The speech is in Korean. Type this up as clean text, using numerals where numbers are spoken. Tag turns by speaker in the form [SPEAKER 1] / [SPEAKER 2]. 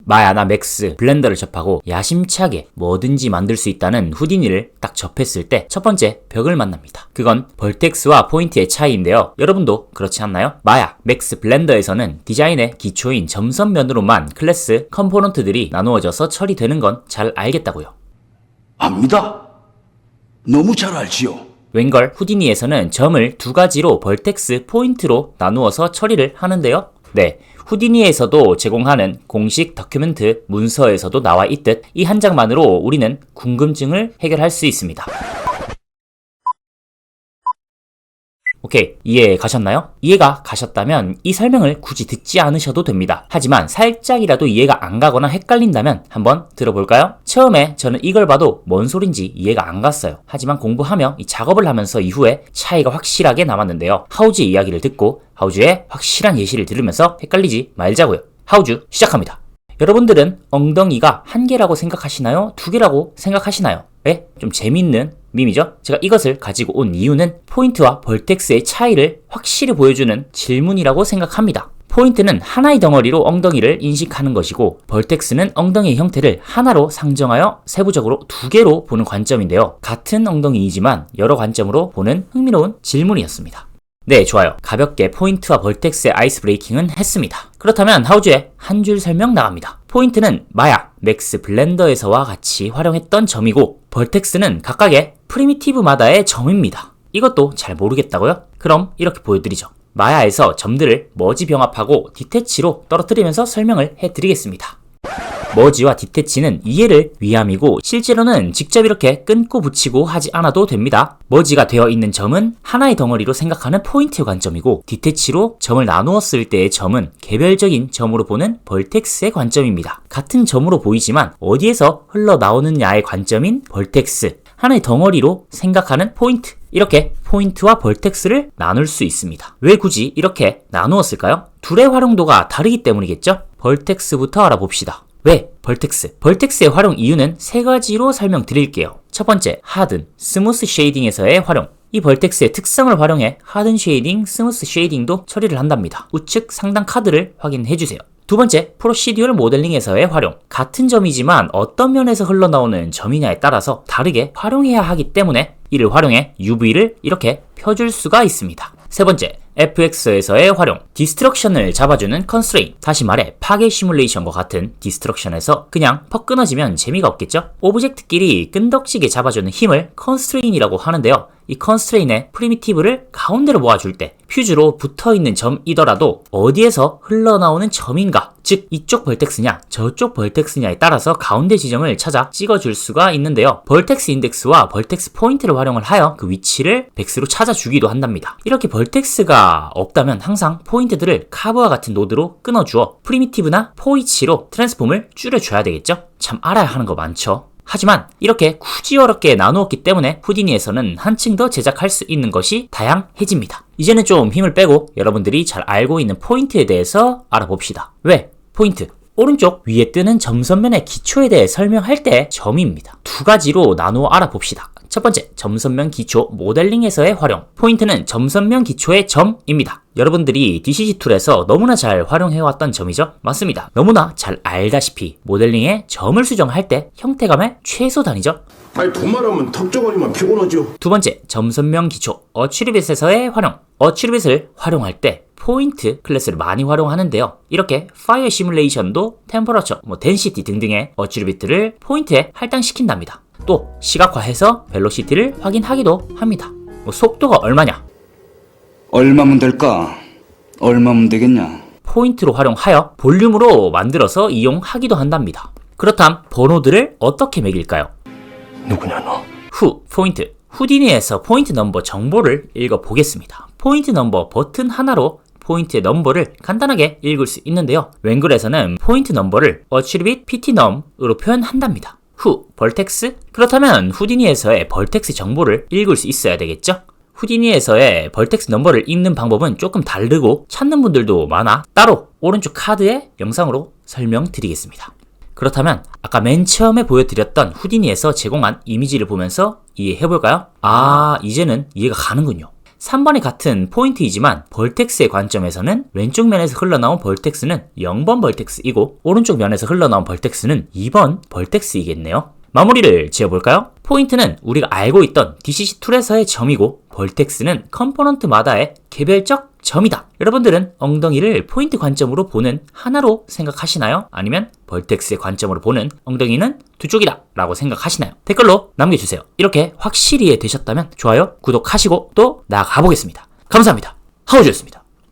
[SPEAKER 1] 마야나 맥스, 블렌더를 접하고 야심차게 뭐든지 만들 수 있다는 후디니를 딱 접했을 때 첫 번째 벽을 만납니다. 그건 벌텍스와 포인트의 차이인데요. 여러분도 그렇지 않나요? 마야, 맥스, 블렌더에서는 디자인의 기초인 점선면으로만 클래스, 컴포넌트들이 나누어져서 처리되는 건 잘 알겠다고요.
[SPEAKER 2] 압니다. 너무 잘 알지요.
[SPEAKER 1] 웬걸 후디니에서는 점을 두 가지로 벌텍스, 포인트로 나누어서 처리를 하는데요. 네, 후디니에서도 제공하는 공식 다큐멘트 문서에서도 나와 있듯 이 한 장만으로 우리는 궁금증을 해결할 수 있습니다. 오케이, 이해 가셨나요? 이해가 가셨다면 이 설명을 굳이 듣지 않으셔도 됩니다. 하지만 살짝이라도 이해가 안 가거나 헷갈린다면 한번 들어볼까요? 처음에 저는 이걸 봐도 뭔 소린지 이해가 안 갔어요. 하지만 공부하며 이 작업을 하면서 이후에 차이가 확실하게 남았는데요. 하우즈의 이야기를 듣고 하우즈의 확실한 예시를 들으면서 헷갈리지 말자고요. 하우즈 시작합니다. 여러분들은 엉덩이가 한 개라고 생각하시나요? 두 개라고 생각하시나요? 네? 좀 재밌는 밈이죠? 제가 이것을 가지고 온 이유는 포인트와 벌텍스의 차이를 확실히 보여주는 질문이라고 생각합니다. 포인트는 하나의 덩어리로 엉덩이를 인식하는 것이고 벌텍스는 엉덩이의 형태를 하나로 상정하여 세부적으로 두 개로 보는 관점인데요. 같은 엉덩이이지만 여러 관점으로 보는 흥미로운 질문이었습니다. 네, 좋아요. 가볍게 포인트와 벌텍스의 아이스 브레이킹은 했습니다. 그렇다면 하우즈의 한 줄 설명 나갑니다. 포인트는 마야, 맥스, 블렌더에서와 같이 활용했던 점이고 벌텍스는 각각의 프리미티브마다의 점입니다. 이것도 잘 모르겠다고요? 그럼 이렇게 보여드리죠. 마야에서 점들을 머지 병합하고 디태치로 떨어뜨리면서 설명을 해드리겠습니다. 머지와 디태치는 이해를 위함이고 실제로는 직접 이렇게 끊고 붙이고 하지 않아도 됩니다. 머지가 되어 있는 점은 하나의 덩어리로 생각하는 포인트의 관점이고 디태치로 점을 나누었을 때의 점은 개별적인 점으로 보는 벌텍스의 관점입니다. 같은 점으로 보이지만 어디에서 흘러나오느냐의 관점인 벌텍스, 하나의 덩어리로 생각하는 포인트, 이렇게 포인트와 벌텍스를 나눌 수 있습니다. 왜 굳이 이렇게 나누었을까요? 둘의 활용도가 다르기 때문이겠죠? 벌텍스부터 알아봅시다. 왜 벌텍스? 벌텍스의 활용 이유는 세 가지로 설명드릴게요. 첫 번째, 하든, 스무스 쉐이딩에서의 활용. 이 벌텍스의 특성을 활용해 하든 쉐이딩, 스무스 쉐이딩도 처리를 한답니다. 우측 상단 카드를 확인해주세요. 두 번째, 프로시듀얼 모델링에서의 활용. 같은 점이지만 어떤 면에서 흘러나오는 점이냐에 따라서 다르게 활용해야 하기 때문에 이를 활용해 UV를 이렇게 펴줄 수가 있습니다. 세 번째, FX에서의 활용. 디스트럭션을 잡아주는 컨스트레인. 다시 말해 파괴 시뮬레이션과 같은 디스트럭션에서 그냥 퍽 끊어지면 재미가 없겠죠? 오브젝트끼리 끈덕지게 잡아주는 힘을 컨스트레인이라고 하는데요. 이 컨스트레인의 프리미티브를 가운데로 모아줄 때 퓨즈로 붙어있는 점이더라도 어디에서 흘러나오는 점인가, 즉 이쪽 벌텍스냐 저쪽 벌텍스냐에 따라서 가운데 지점을 찾아 찍어줄 수가 있는데요. 벌텍스 인덱스와 벌텍스 포인트를 활용을 하여 그 위치를 백스로 찾아주기도 한답니다. 이렇게 벌텍스가 없다면 항상 포인트들을 카브와 같은 노드로 끊어주어 프리미티브나 포이치로 트랜스폼을 줄여줘야 되겠죠? 참 알아야 하는 거 많죠? 하지만 이렇게 굳이 어렵게 나누었기 때문에 후디니에서는 한층 더 제작할 수 있는 것이 다양해집니다. 이제는 좀 힘을 빼고 여러분들이 잘 알고 있는 포인트에 대해서 알아봅시다. 왜? 포인트. 오른쪽 위에 뜨는 점선면의 기초에 대해 설명할 때 점입니다. 두 가지로 나누어 알아봅시다. 첫 번째, 점선면 기초 모델링에서의 활용. 포인트는 점선면 기초의 점입니다. 여러분들이 DCG 툴에서 너무나 잘 활용해왔던 점이죠? 맞습니다. 너무나 잘 알다시피 모델링에 점을 수정할 때 형태감의 최소단위죠?
[SPEAKER 2] 아니 돈말하면 턱저거리만 피곤하죠.
[SPEAKER 1] 두 번째, 점선면 기초 어츄리빗에서의 활용. 어츄리빗을 활용할 때 포인트 클래스를 많이 활용하는데요. 이렇게 파이어 시뮬레이션도 템퍼러처, 덴시티 등등의 어츄리빗들을 포인트에 할당시킨답니다. 또 시각화해서 벨로시티를 확인하기도 합니다. 속도가 얼마냐?
[SPEAKER 3] 얼마면 될까? 얼마면 되겠냐?
[SPEAKER 1] 포인트로 활용하여 볼륨으로 만들어서 이용하기도 한답니다. 그렇다면 번호들을 어떻게 매길까요?
[SPEAKER 2] 누구냐 너?
[SPEAKER 1] 포인트. 후디니에서 포인트 넘버 정보를 읽어보겠습니다. 포인트 넘버 버튼 하나로 포인트의 넘버를 간단하게 읽을 수 있는데요. 웬글에서는 포인트 넘버를 attribute ptnum으로 표현한답니다. 벌텍스? 그렇다면 후디니에서의 벌텍스 정보를 읽을 수 있어야 되겠죠? 후디니에서의 벌텍스 넘버를 읽는 방법은 조금 다르고 찾는 분들도 많아 따로 오른쪽 카드에 영상으로 설명드리겠습니다. 그렇다면 아까 맨 처음에 보여드렸던 후디니에서 제공한 이미지를 보면서 이해해볼까요? 이제는 이해가 가는군요. 3번이 같은 포인트이지만 벌텍스의 관점에서는 왼쪽 면에서 흘러나온 벌텍스는 0번 벌텍스이고 오른쪽 면에서 흘러나온 벌텍스는 2번 벌텍스이겠네요. 마무리를 지어볼까요? 포인트는 우리가 알고 있던 DCC 툴에서의 점이고 벌텍스는 컴포넌트마다의 개별적 점이다. 여러분들은 엉덩이를 포인트 관점으로 보는 하나로 생각하시나요? 아니면 벌텍스의 관점으로 보는 엉덩이는 두 쪽이다 라고 생각하시나요? 댓글로 남겨주세요. 이렇게 확실히 이해되셨다면 좋아요, 구독하시고 또 나아가 보겠습니다. 감사합니다. 하우즈였습니다.